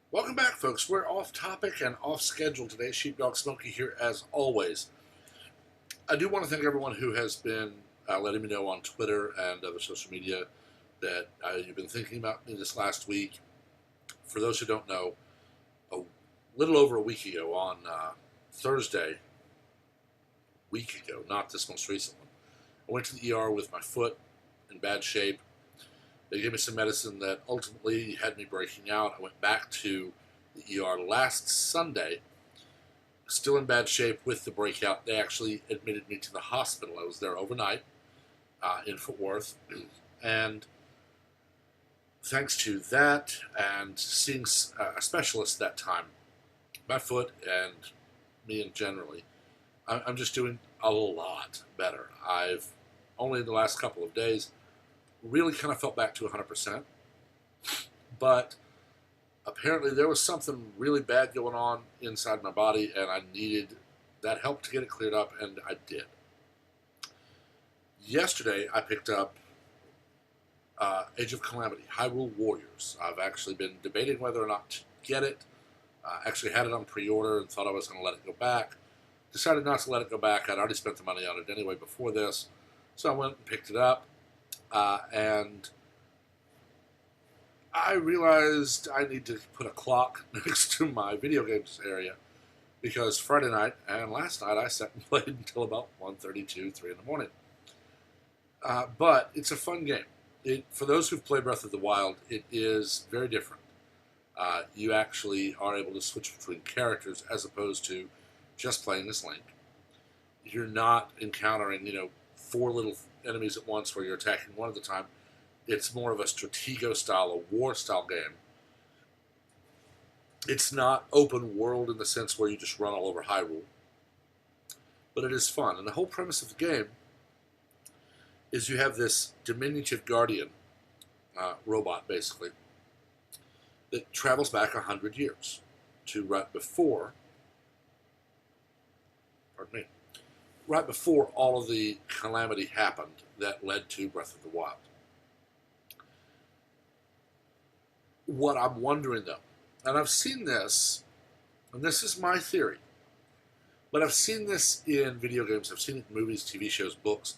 Welcome back, folks. We're off topic and off schedule today. Sheepdog Smokey here, as always. I do want to thank everyone who has been letting me know on Twitter and other social media that you've been thinking about me this last week. For those who don't know, a little over a week ago, on Thursday, week ago, not this most recent one, I went to the ER with my foot in bad shape. They gave me some medicine that ultimately had me breaking out. I went back to the ER last Sunday, still in bad shape with the breakout. They actually admitted me to the hospital. I was there overnight in Fort Worth. And thanks to that and seeing a specialist that time, my foot and me in generally, I'm just doing a lot better. I've only in the last couple of days really kind of felt back to 100%. But apparently there was something really bad going on inside my body, and I needed that help to get it cleared up, and I did. Yesterday, I picked up Age of Calamity, Hyrule Warriors. I've actually been debating whether or not to get it. Actually had it on pre-order and thought I was going to let it go back. Decided not to let it go back. I'd already spent the money on it anyway before this. So I went and picked it up. And I realized I need to put a clock next to my video games area because Friday night and last night I sat and played until about 1:32, 3 in the morning. But it's a fun game. For those who've played Breath of the Wild, it is very different. You actually are able to switch between characters as opposed to just playing as Link. You're not encountering, four little enemies at once where you're attacking one at a time. It's more of a Stratego style, a war style game. It's not open world in the sense where you just run all over Hyrule, but it is fun. And the whole premise of the game is you have this diminutive guardian robot, basically, that travels back 100 years to right before, pardon me, right before all of the calamity happened that led to Breath of the Wild. What I'm wondering, though, and I've seen this, and this is my theory, but I've seen this in video games, I've seen it in movies, TV shows, books,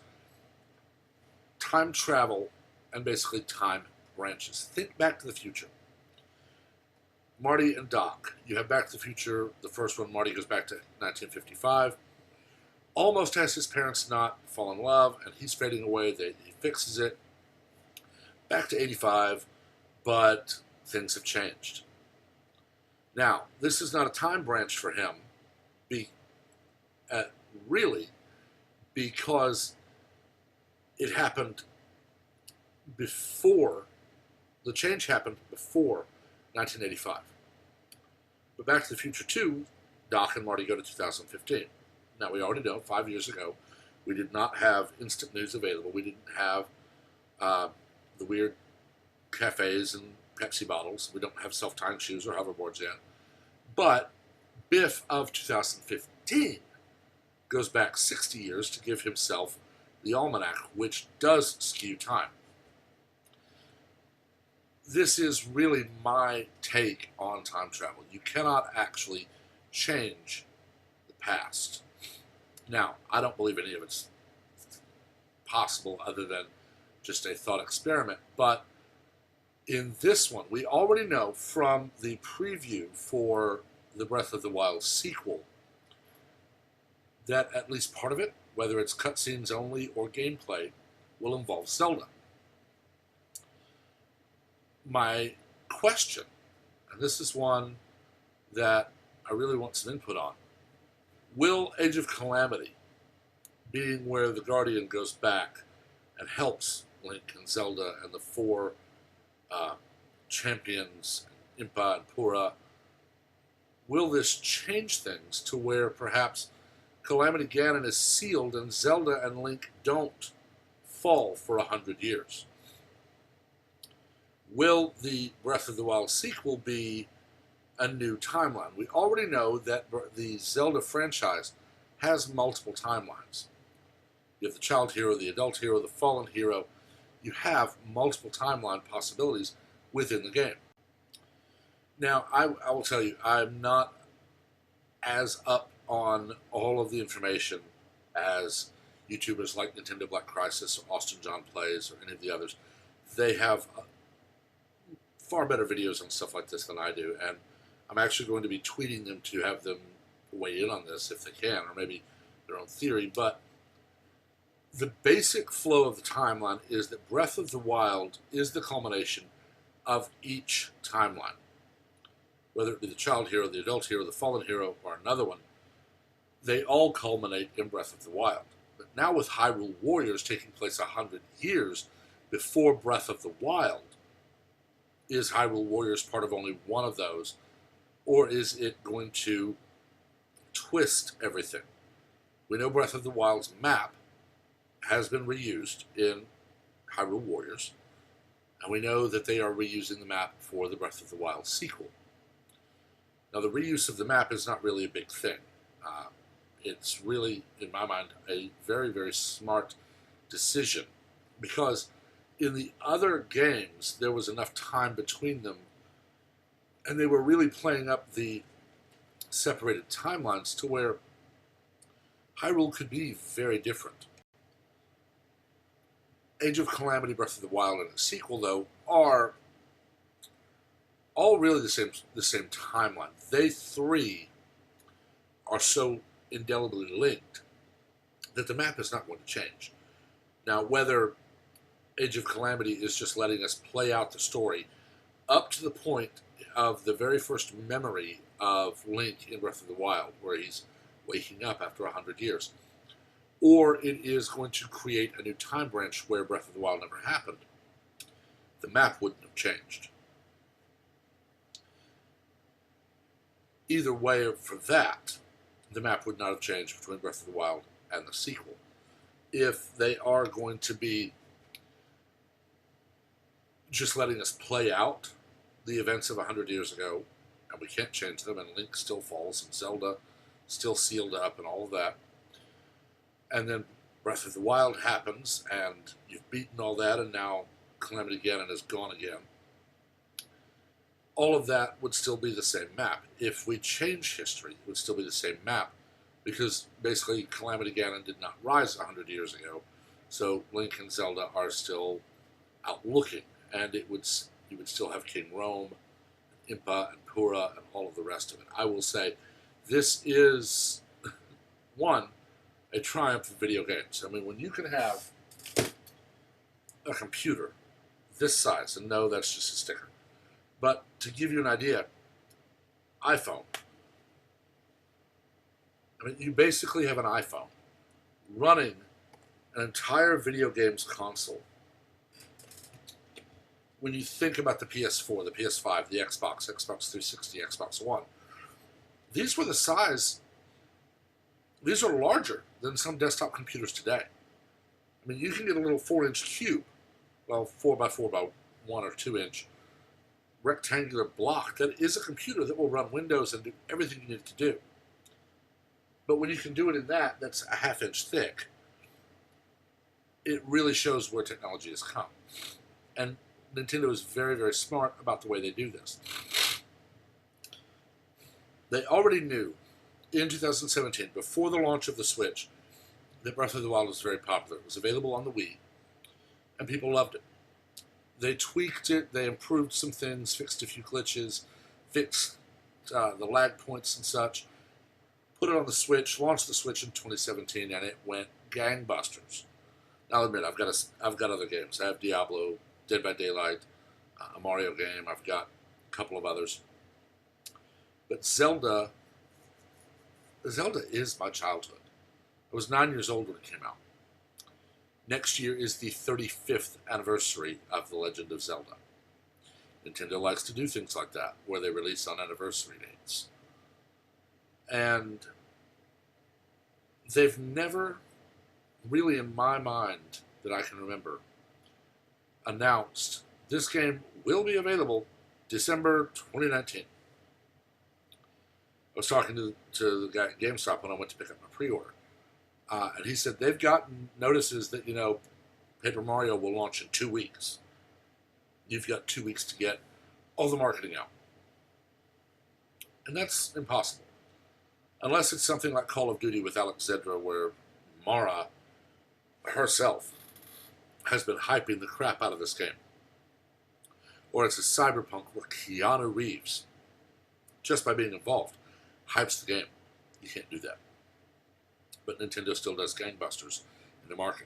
time travel, and basically time branches. Think Back to the Future. Marty and Doc. You have Back to the Future, the first one, Marty goes back to 1955. Almost has his parents not fall in love, and he's fading away. He fixes it. Back to 85, but things have changed. Now, this is not a time branch for him, really, because it happened before, the change happened before 1985. But Back to the Future 2, Doc and Marty go to 2015. Now, we already know 5 years ago, we did not have instant news available. We didn't have the weird cafes and Pepsi bottles. We don't have self-tying shoes or hoverboards yet. But Biff of 2015 goes back 60 years to give himself the almanac, which does skew time. This is really my take on time travel. You cannot actually change the past. Now, I don't believe any of it's possible other than just a thought experiment, but in this one, we already know from the preview for the Breath of the Wild sequel that at least part of it, whether it's cutscenes only or gameplay, will involve Zelda. My question, and this is one that I really want some input on, will Age of Calamity, being where the Guardian goes back and helps Link and Zelda and the four champions, Impa and Pura, will this change things to where perhaps Calamity Ganon is sealed and Zelda and Link don't fall for 100 years? Will the Breath of the Wild sequel be a new timeline? We already know that the Zelda franchise has multiple timelines. You have the child hero, the adult hero, the fallen hero. You have multiple timeline possibilities within the game. Now, I will tell you, I'm not as up on all of the information as YouTubers like Nintendo Black Crisis or Austin John Plays or any of the others. They have far better videos on stuff like this than I do, and I'm actually going to be tweeting them to have them weigh in on this if they can, or maybe their own theory. But the basic flow of the timeline is that Breath of the Wild is the culmination of each timeline. Whether it be the child hero, the adult hero, the fallen hero, or another one, they all culminate in Breath of the Wild. But now with Hyrule Warriors taking place 100 years before Breath of the Wild, is Hyrule Warriors part of only one of those, or is it going to twist everything? We know Breath of the Wild's map has been reused in Hyrule Warriors, and we know that they are reusing the map for the Breath of the Wild sequel. Now, the reuse of the map is not really a big thing. It's really, in my mind, a very, very smart decision, because in the other games, there was enough time between them, and they were really playing up the separated timelines to where Hyrule could be very different. Age of Calamity, Breath of the Wild, and its sequel, though, are all really the same timeline. They three are so indelibly linked that the map is not going to change. Now, whether Age of Calamity is just letting us play out the story up to the point of the very first memory of Link in Breath of the Wild, where he's waking up after 100 years, or it is going to create a new time branch where Breath of the Wild never happened, the map wouldn't have changed. Either way, for that, the map would not have changed between Breath of the Wild and the sequel. If they are going to be just letting us play out the events of 100 years ago, and we can't change them, and Link still falls, and Zelda still sealed up, and all of that, and then Breath of the Wild happens, and you've beaten all that, and now Calamity Ganon is gone again, all of that would still be the same map. If we change history, it would still be the same map, because basically Calamity Ganon did not rise 100 years ago, so Link and Zelda are still out looking, and you would still have King Rome, Impa, and Pura, and all of the rest of it. I will say, this is, one, a triumph of video games. I mean, when you can have a computer this size, and no, that's just a sticker, but to give you an idea, iPhone. I mean, you basically have an iPhone running an entire video games console. When you think about the PS4, the PS5, the Xbox, Xbox 360, Xbox One, these were the size, these are larger than some desktop computers today. I mean, you can get a little 4-inch cube, well, 4 by 4 by 1 or 2 inch rectangular block that is a computer that will run Windows and do everything you need it to do. But when you can do it in that's a 1/2 inch thick, it really shows where technology has come. And Nintendo is very, very smart about the way they do this. They already knew in 2017, before the launch of the Switch, that Breath of the Wild was very popular. It was available on the Wii, and people loved it. They tweaked it, they improved some things, fixed a few glitches, fixed the lag points and such, put it on the Switch, launched the Switch in 2017, and it went gangbusters. Now, I'll admit, I've got other games. I have Diablo, Dead by Daylight, a Mario game. I've got a couple of others. But Zelda is my childhood. I was 9 years old when it came out. Next year is the 35th anniversary of The Legend of Zelda. Nintendo likes to do things like that, where they release on anniversary dates. And they've never, really in my mind, that I can remember, announced this game will be available December 2019. I was talking to the guy at GameStop when I went to pick up my pre-order. And he said they've gotten notices that, Paper Mario will launch in 2 weeks. You've got 2 weeks to get all the marketing out. And that's impossible. Unless it's something like Call of Duty with Alexandra, where Mara herself has been hyping the crap out of this game. Or it's a Cyberpunk where Keanu Reeves, just by being involved, hypes the game. You can't do that. But Nintendo still does gangbusters in the market.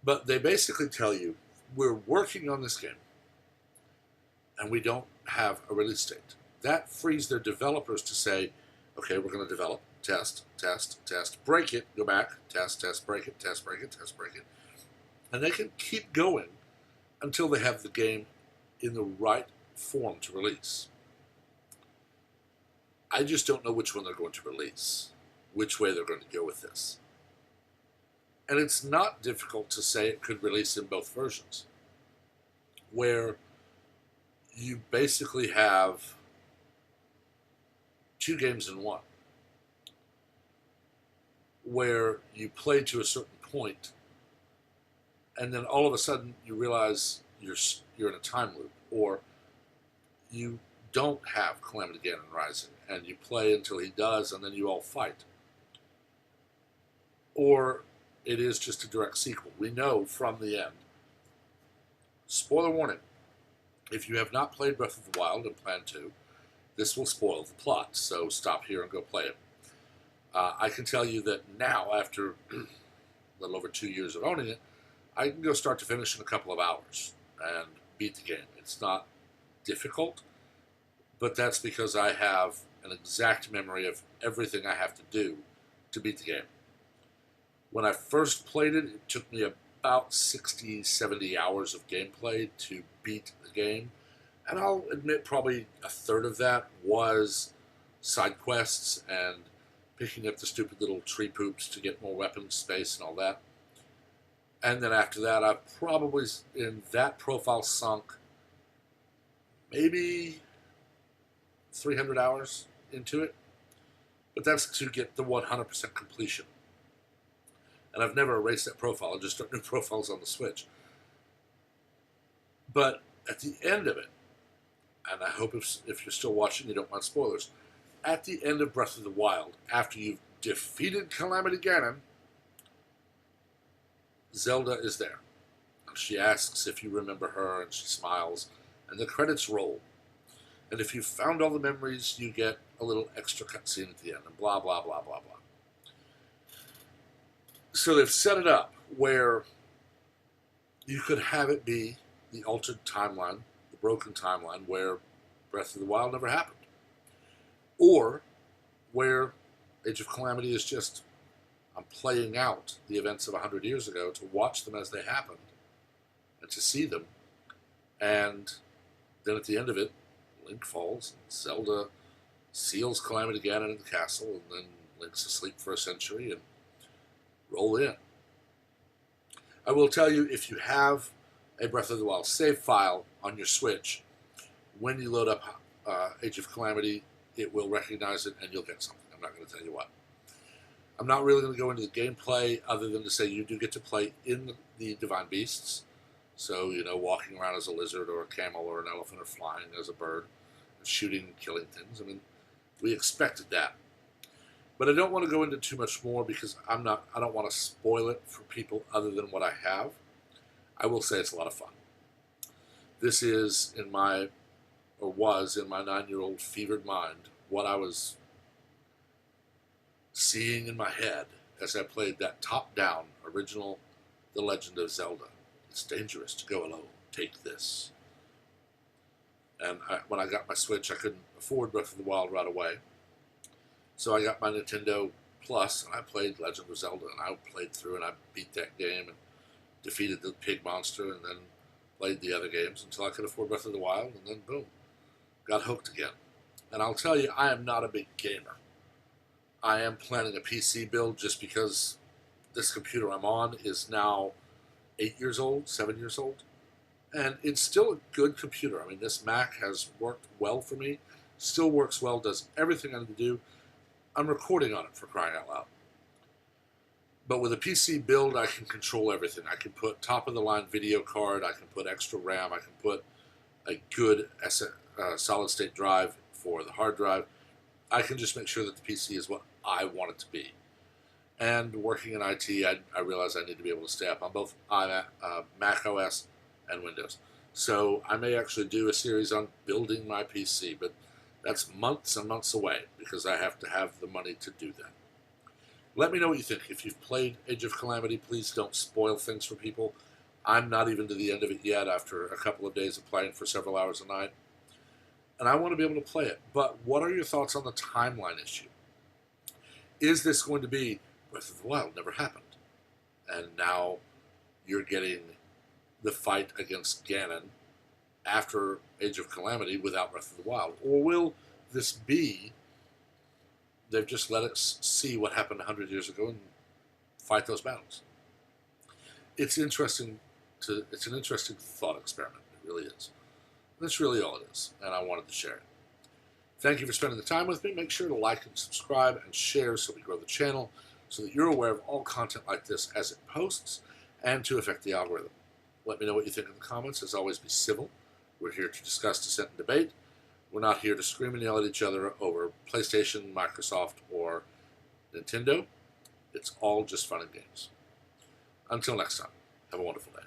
But they basically tell you, we're working on this game, and we don't have a release date. That frees their developers to say, okay, we're going to develop, test, break it, go back, test, break it, test, break it, test, break it. And they can keep going until they have the game in the right form to release. I just don't know which one they're going to release, which way they're going to go with this. And it's not difficult to say it could release in both versions, where you basically have two games in one, where you play to a certain point, and then all of a sudden you realize you're in a time loop, or you don't have Calamity Ganon Rising, and you play until he does, and then you all fight. Or it is just a direct sequel. We know from the end. Spoiler warning. If you have not played Breath of the Wild and plan to, this will spoil the plot, so stop here and go play it. I can tell you that now, after a little over 2 years of owning it, I can go start to finish in a couple of hours and beat the game. It's not difficult, but that's because I have an exact memory of everything I have to do to beat the game. When I first played it, it took me about 60, 70 hours of gameplay to beat the game. And I'll admit probably a third of that was side quests and picking up the stupid little tree poops to get more weapon space and all that. And then after that, I've probably, in that profile, sunk maybe 300 hours into it. But that's to get the 100% completion. And I've never erased that profile. I just start new profiles on the Switch. But at the end of it, and I hope if you're still watching, you don't mind spoilers, at the end of Breath of the Wild, after you've defeated Calamity Ganon, Zelda is there. And she asks if you remember her, and she smiles, and the credits roll. And if you've found all the memories, you get a little extra cutscene at the end, and blah, blah, blah, blah, blah. So they've set it up where you could have it be the altered timeline, the broken timeline, where Breath of the Wild never happened. Or where Age of Calamity is just, I'm playing out the events of 100 years ago to watch them as they happened and to see them. And then at the end of it, Link falls, and Zelda seals Calamity Ganon in the castle, and then Link's asleep for a century, and roll in. I will tell you, if you have a Breath of the Wild save file on your Switch, when you load up Age of Calamity, it will recognize it and you'll get something. I'm not going to tell you what. I'm not really going to go into the gameplay other than to say you do get to play in the Divine Beasts. So, walking around as a lizard or a camel or an elephant or flying as a bird, and shooting and killing things. I mean, we expected that. But I don't want to go into too much more because I don't want to spoil it for people other than what I have. I will say it's a lot of fun. This is was in my 9-year-old fevered mind what I was seeing in my head as I played that top-down original The Legend of Zelda. It's dangerous to go alone. Take this. And when I got my Switch, I couldn't afford Breath of the Wild right away. So I got my Nintendo Plus, and I played Legend of Zelda, and I played through, and I beat that game, and defeated the pig monster, and then played the other games until I could afford Breath of the Wild, and then boom, got hooked again. And I'll tell you, I am not a big gamer. I am planning a PC build just because this computer I'm on is now 8 years old, 7 years old, and it's still a good computer. I mean, this Mac has worked well for me, still works well, does everything I need to do. I'm recording on it, for crying out loud. But with a PC build, I can control everything. I can put top-of-the-line video card. I can put extra RAM. I can put a good solid state drive for the hard drive. I can just make sure that the PC is what I want it to be. And working in IT, I realize I need to be able to stay up on both Mac OS and Windows. So I may actually do a series on building my PC, but that's months and months away because I have to have the money to do that. Let me know what you think. If you've played Age of Calamity, please don't spoil things for people. I'm not even to the end of it yet after a couple of days of playing for several hours a night. And I want to be able to play it. But what are your thoughts on the timeline issue? Is this going to be Breath of the Wild never happened, and now you're getting the fight against Ganon after Age of Calamity without Breath of the Wild? Or will this be they've just let us see what happened 100 years ago and fight those battles? It's interesting. It's an interesting thought experiment. It really is. That's really all it is, and I wanted to share it. Thank you for spending the time with me. Make sure to like and subscribe and share so we grow the channel, so that you're aware of all content like this as it posts, and to affect the algorithm. Let me know what you think in the comments. As always, be civil. We're here to discuss, dissent, and debate. We're not here to scream and yell at each other over PlayStation, Microsoft, or Nintendo. It's all just fun and games. Until next time, have a wonderful day.